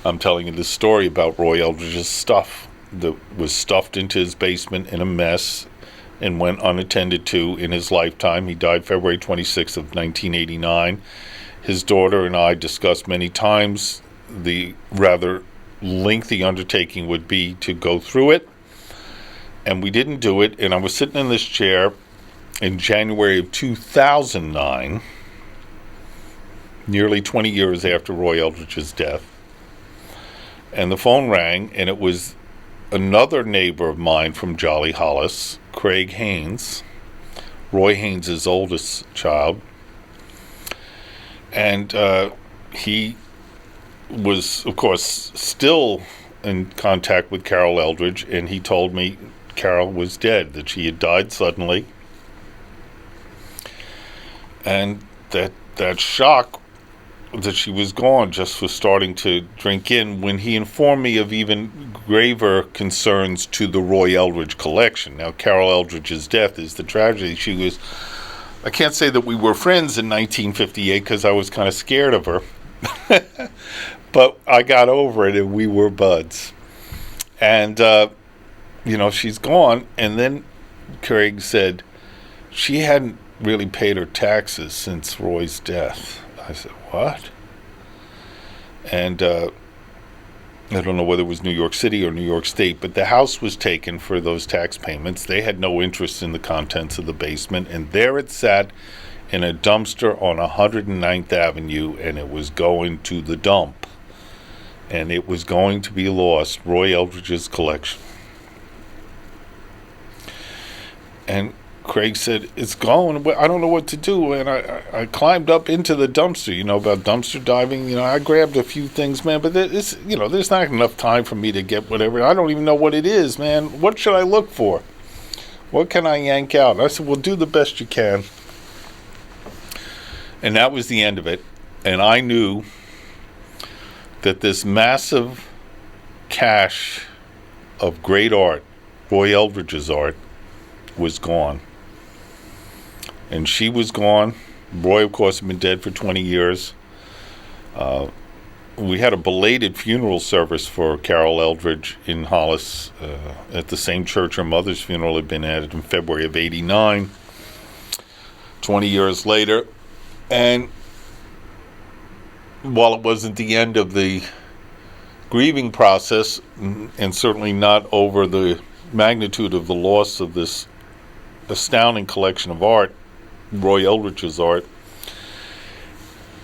I'm telling you this story about Roy Eldridge's stuff that was stuffed into his basement in a mess and went unattended to in his lifetime. He died February 26th of 1989. His daughter and I discussed many times the rather lengthy undertaking would be to go through it, and we didn't do it. And I was sitting in this chair in January of 2009, nearly 20 years after Roy Eldridge's death, and the phone rang, and it was another neighbor of mine from Jolly Hollis, Craig Haynes, Roy Haynes' oldest child. And he was, of course, still in contact with Carol Eldridge, and he told me Carol was dead, that she had died suddenly. And that shock that she was gone just was starting to drink in when he informed me of even graver concerns to the Roy Eldridge collection. Now, Carol Eldridge's death is the tragedy. I can't say that we were friends in 1958 because I was kind of scared of her. But I got over it and we were buds. And, she's gone. And then Craig said she hadn't really paid her taxes since Roy's death. I said, what? And I don't know whether it was New York City or New York State, but the house was taken for those tax payments. They had no interest in the contents of the basement, and there it sat in a dumpster on 109th Avenue, and it was going to the dump. And it was going to be lost, Roy Eldridge's collection. And Craig said, it's going, but I don't know what to do. And I climbed up into the dumpster, about dumpster diving. I grabbed a few things, man, but there's not enough time for me to get whatever. I don't even know what it is, man. What should I look for? What can I yank out? And I said, well, do the best you can. And that was the end of it. And I knew that this massive cache of great art, Roy Eldridge's art, was gone. And she was gone. Roy, of course, had been dead for 20 years. We had a belated funeral service for Carol Eldridge in Hollis at the same church her mother's funeral had been at in February of 89, 20 years later. And while it wasn't the end of the grieving process, and certainly not over the magnitude of the loss of this astounding collection of art, Roy Eldridge's art,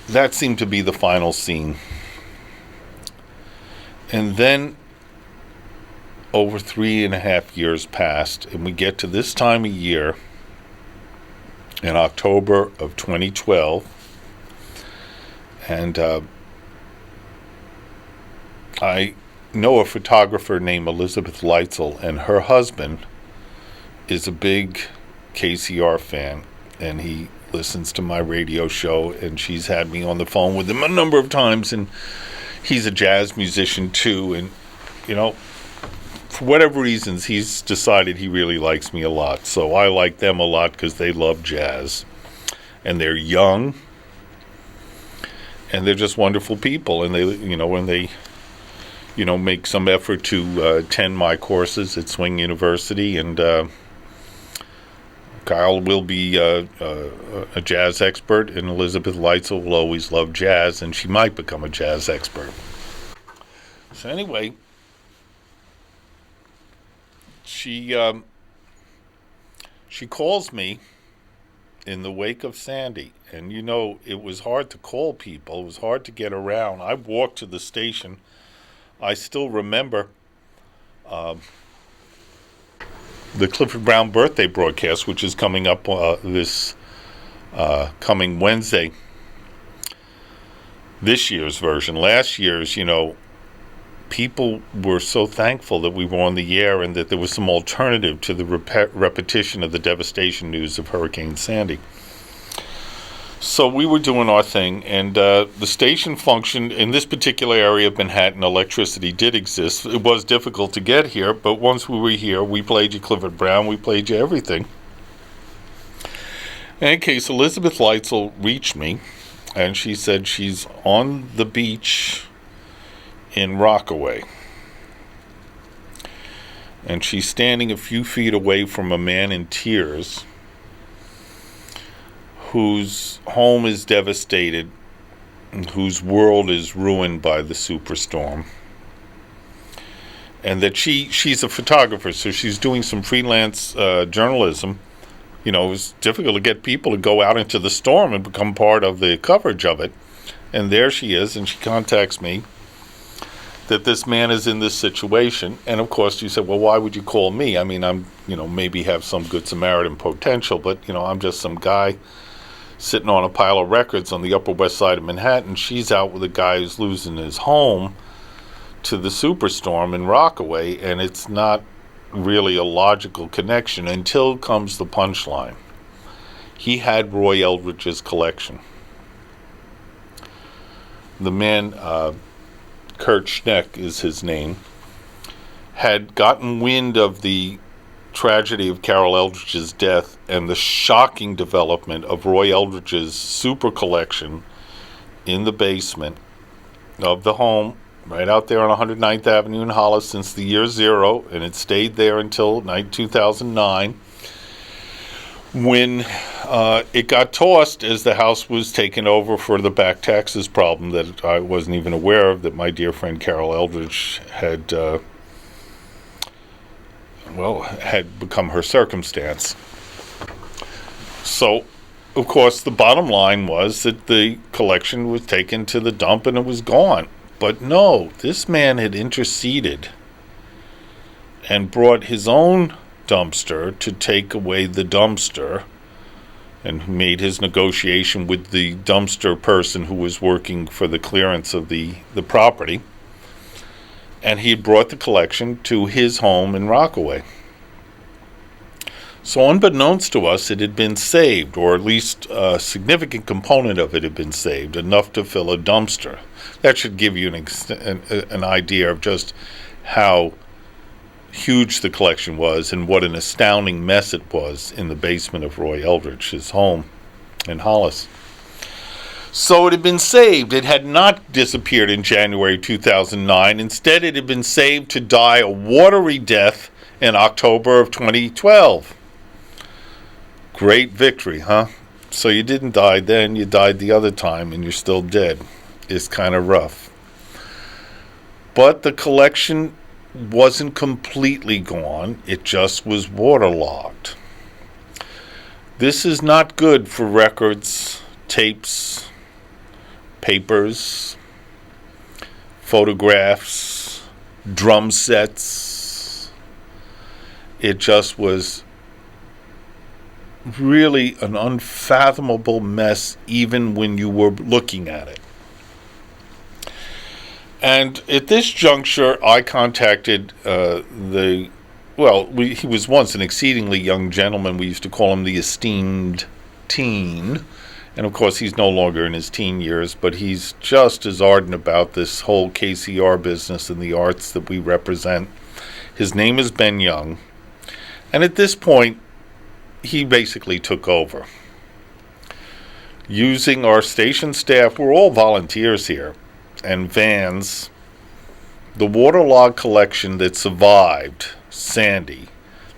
that seemed to be the final scene. And then over 3.5 years passed, and we get to this time of year in October of 2012, and I know a photographer named Elizabeth Leitzel, and her husband is a big KCR fan, and he listens to my radio show, and she's had me on the phone with him a number of times, and he's a jazz musician too, and for whatever reasons he's decided he really likes me a lot. So I like them a lot because they love jazz, and they're young, and they're just wonderful people, and they when they make some effort to attend my courses at Swing University. And Kyle will be a jazz expert, and Elizabeth Leitzel will always love jazz, and she might become a jazz expert. So anyway, she calls me in the wake of Sandy, and it was hard to call people. It was hard to get around. I walked to the station. I still remember the Clifford Brown birthday broadcast, which is coming up this coming Wednesday. This year's version. Last year's, people were so thankful that we were on the air and that there was some alternative to the repetition of the devastation news of Hurricane Sandy. So we were doing our thing, and the station functioned in this particular area of Manhattan. Electricity did exist. It was difficult to get here, but once we were here, we played you Clifford Brown, we played you everything. In any case, Elizabeth Leitzel reached me, and she said she's on the beach in Rockaway. And she's standing a few feet away from a man in tears whose home is devastated, whose world is ruined by the superstorm. And that she's a photographer, so she's doing some freelance journalism. You know, it was difficult to get people to go out into the storm and become part of the coverage of it. And there she is, and she contacts me that this man is in this situation. And of course, you said, well, why would you call me? I mean, I'm, maybe have some good Samaritan potential, but, I'm just some guy sitting on a pile of records on the Upper West Side of Manhattan. She's out with a guy who's losing his home to the superstorm in Rockaway, and it's not really a logical connection until comes the punchline. He had Roy Eldridge's collection. The man, Kurt Schneck is his name, had gotten wind of the tragedy of Carol Eldridge's death and the shocking development of Roy Eldridge's super collection in the basement of the home right out there on 109th Avenue in Hollis since the year zero, and it stayed there until 2009, when it got tossed as the house was taken over for the back taxes problem that I wasn't even aware of, that my dear friend Carol Eldridge had become her circumstance. So, of course, the bottom line was that the collection was taken to the dump and it was gone. But no, this man had interceded and brought his own dumpster to take away the dumpster, and made his negotiation with the dumpster person who was working for the clearance of the property. And he had brought the collection to his home in Rockaway. So unbeknownst to us, it had been saved, or at least a significant component of it had been saved, enough to fill a dumpster. That should give you an idea of just how huge the collection was and what an astounding mess it was in the basement of Roy Eldridge, his home in Hollis. So it had been saved. It had not disappeared in January 2009. Instead, it had been saved to die a watery death in October of 2012. Great victory, huh? So you didn't die then, you died the other time, and you're still dead. It's kind of rough. But the collection wasn't completely gone. It just was waterlogged. This is not good for records, tapes, papers, photographs, drum sets. It just was really an unfathomable mess even when you were looking at it. And at this juncture, I contacted he was once an exceedingly young gentleman. We used to call him the esteemed teen. And of course, he's no longer in his teen years, but he's just as ardent about this whole KCR business and the arts that we represent. His name is Ben Young. And at this point, he basically took over. Using our station staff, we're all volunteers here, and vans, the waterlogged collection that survived Sandy,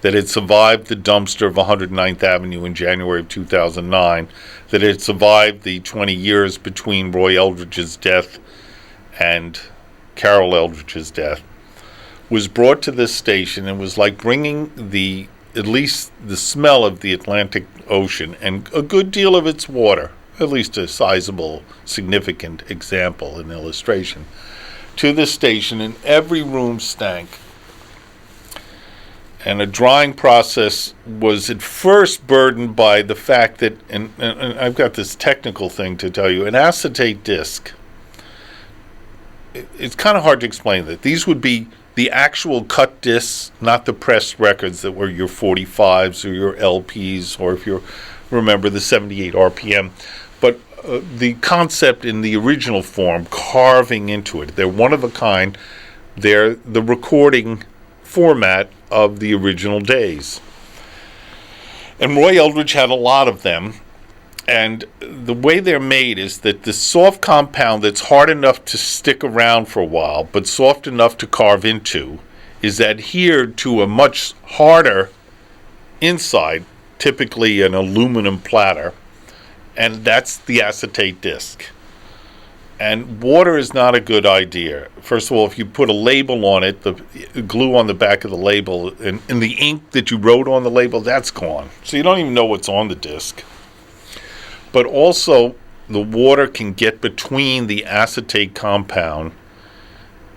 that had survived the dumpster of 109th Avenue in January of 2009, that had survived the 20 years between Roy Eldridge's death and Carol Eldridge's death, was brought to this station and was like bringing at least the smell of the Atlantic Ocean and a good deal of its water, at least a sizable, significant example and illustration, to the station, and every room stank. And a drying process was at first burdened by the fact that, and I've got this technical thing to tell you, an acetate disc, it's kind of hard to explain that. These would be the actual cut discs, not the pressed records that were your 45s or your LPs, or if you remember the 78 RPM, but the concept in the original form, carving into it. They're one of a kind. They're the recording format of the original days. And Roy Eldridge had a lot of them, And the way they're made is that the soft compound that's hard enough to stick around for a while, but soft enough to carve into, is adhered to a much harder inside, typically an aluminum platter, and that's the acetate disc. And water is not a good idea. First of all, if you put a label on it, the glue on the back of the label, and the ink that you wrote on the label, that's gone. So you don't even know what's on the disc. But also, the water can get between the acetate compound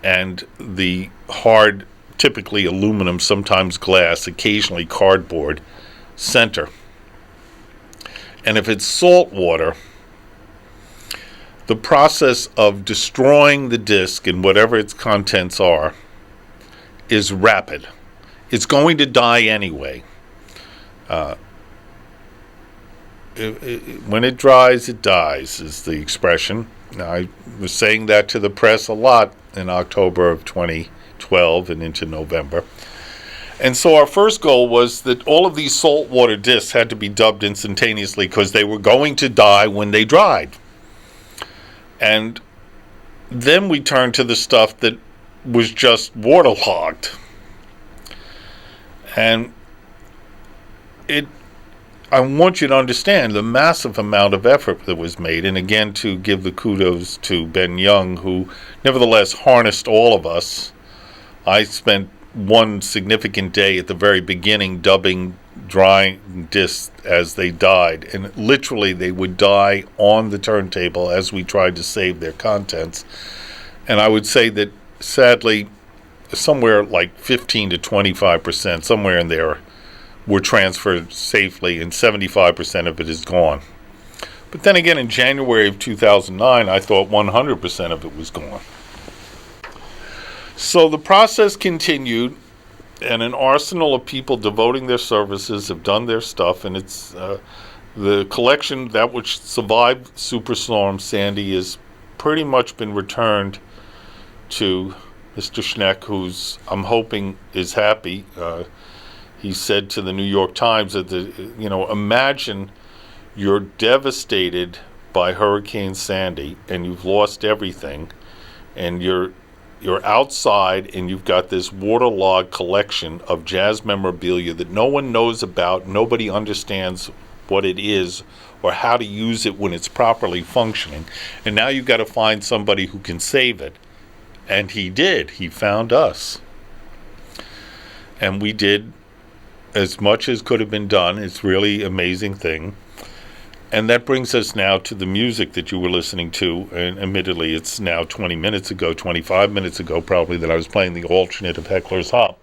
and the hard, typically aluminum, sometimes glass, occasionally cardboard, center. And if it's salt water, the process of destroying the disc and whatever its contents are is rapid. It's going to die anyway. When it dries, it dies, is the expression. Now, I was saying that to the press a lot in October of 2012 and into November. And so our first goal was that all of these saltwater discs had to be dubbed instantaneously because they were going to die when they dried. And then we turned to the stuff that was just waterlogged. And I want you to understand the massive amount of effort that was made. And again, to give the kudos to Ben Young, who nevertheless harnessed all of us. I spent one significant day at the very beginning dubbing drying discs as they died, and literally they would die on the turntable as we tried to save their contents. And I would say that sadly somewhere like 15 to 25%, somewhere in there, were transferred safely, and 75% of it is gone. But then again, in January of 2009, I thought 100% of it was gone. So the process continued, and an arsenal of people devoting their services have done their stuff, and it's the collection, that which survived Superstorm Sandy, has pretty much been returned to Mr. Schneck, who's, I'm hoping, is happy. He said to the New York Times that, imagine you're devastated by Hurricane Sandy and you've lost everything, and you're outside and you've got this waterlogged collection of jazz memorabilia that no one knows about, nobody understands what it is or how to use it when it's properly functioning, and now you've got to find somebody who can save it. And he did. He found us. And we did as much as could have been done. It's really an amazing thing. And that brings us now to the music that you were listening to. And admittedly, it's now 20 minutes ago, 25 minutes ago probably, that I was playing the alternate of Heckler's Hop.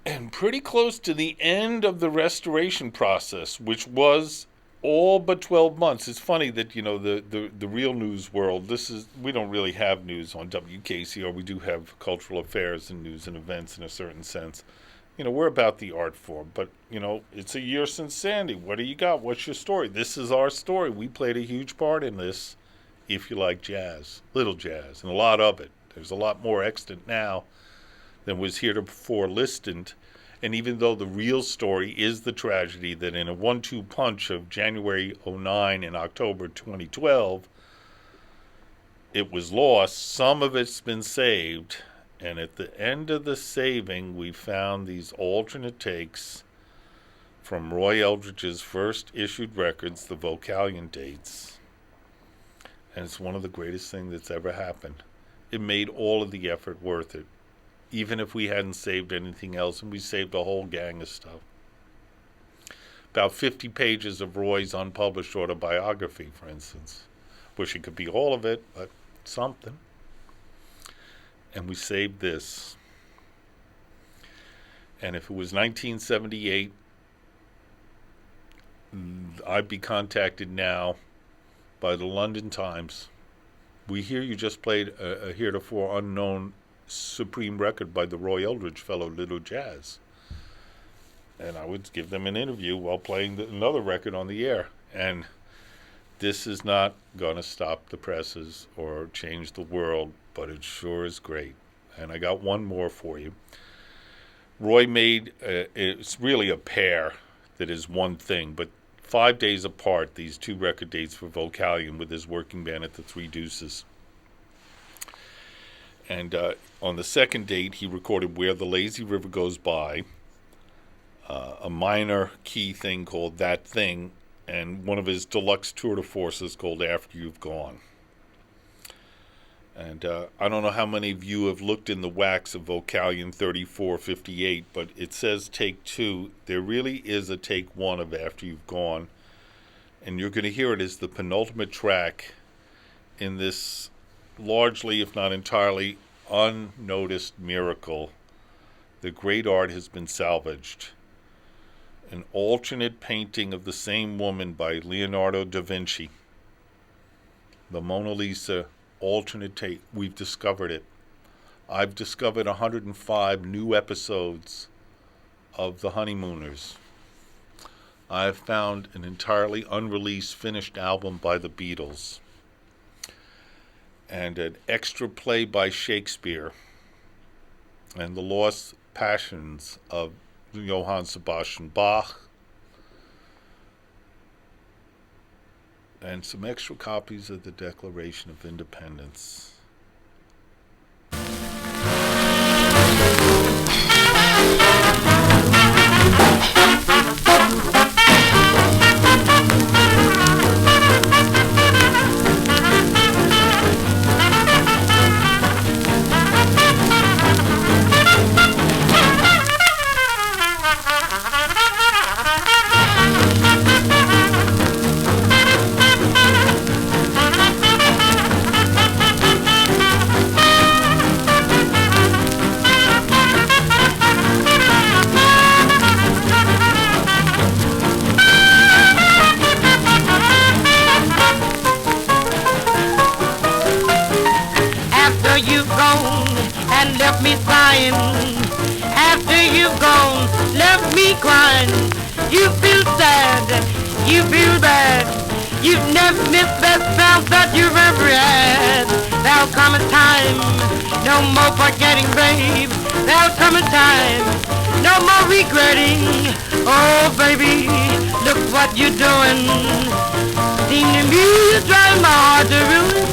And pretty close to the end of the restoration process, which was all but 12 months. It's funny that, the real news world, we don't really have news on WKCR. We do have cultural affairs and news and events in a certain sense. We're about the art form, but, it's a year since Sandy. What do you got? What's your story? This is our story. We played a huge part in this, if you like jazz, little jazz, and a lot of it. There's a lot more extant now than was heretofore listed. And even though the real story is the tragedy that in a 1-2 punch of January 2009 and October 2012, it was lost, some of it's been saved. And at the end of the saving, we found these alternate takes from Roy Eldridge's first issued records, the Vocalion dates. And it's one of the greatest things that's ever happened. It made all of the effort worth it, even if we hadn't saved anything else, and we saved a whole gang of stuff. About 50 pages of Roy's unpublished autobiography, for instance. Wish it could be all of it, but something. And we saved this. And if it was 1978, I'd be contacted now by the London Times. We hear you just played a heretofore unknown supreme record by the Roy Eldridge fellow, Little Jazz. And I would give them an interview while playing another record on the air. And this is not going to stop the presses or change the world, but it sure is great. And I got one more for you. Roy made, it's really a pair. that is one thing. But 5 days apart, these two record dates for Vocalion with his working band at the Three Deuces. And on the second date, he recorded Where the Lazy River Goes By, a minor key thing called That Thing, and one of his deluxe tour de forces called After You've Gone. And I don't know how many of you have looked in the wax of Vocalion 3458, but it says take 2. There really is a take 1 of After You've Gone, and you're going to hear it as the penultimate track in this largely, if not entirely, unnoticed miracle. The great art has been salvaged. An alternate painting of the same woman by Leonardo da Vinci. The Mona Lisa, alternate take. We've discovered it. I've discovered 105 new episodes of The Honeymooners. I've found an entirely unreleased finished album by the Beatles. And an extra play by Shakespeare. And the Lost Passions of Johann Sebastian Bach, and some extra copies of the Declaration of Independence. You feel bad. You've never missed best sounds that you've ever had. There'll come a time, no more forgetting, babe. There'll come a time, no more regretting. Oh, baby, look what you're doing. Seem to me you're trying my heart to ruin.